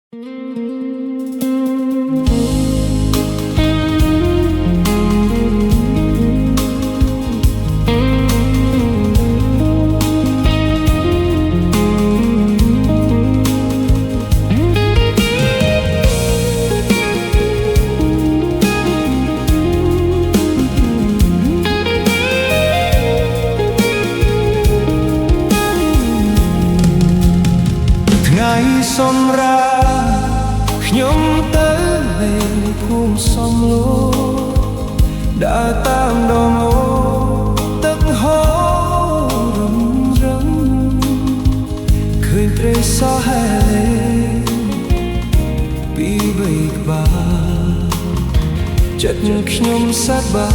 សម្រាប់ខ្ញុំទៅលេងភូមិសំឡូដើរតាមដងអូទឹកហូររំរឹងឃើញព្រៃសរហែពីបីក្បាលចិត្តខ្ញុំសប្បា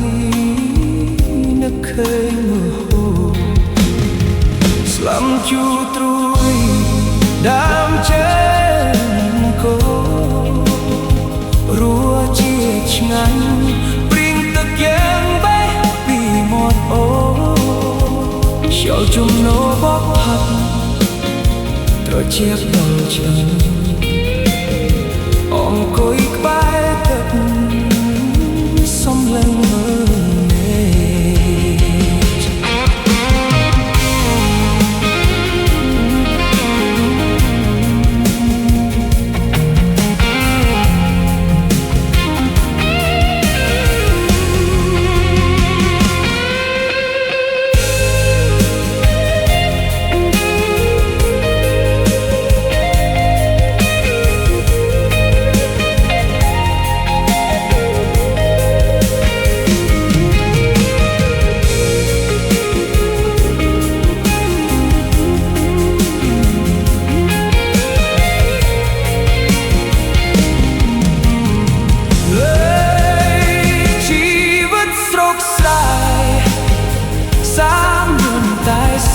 យនឹកឃើញមើលហូរស្លាំជួទ្រួយដើមចេញគោរួជាឆ្ងាញ់ព្រៀងទឹកយ៉ាងបេះពីមាត់អូខ្យល់ជំនោបបផាត់ត្រជាក់ដល់ឆ្អឹងអង្គុយក្បែរទឹកសំឡេងមើល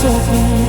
សុខ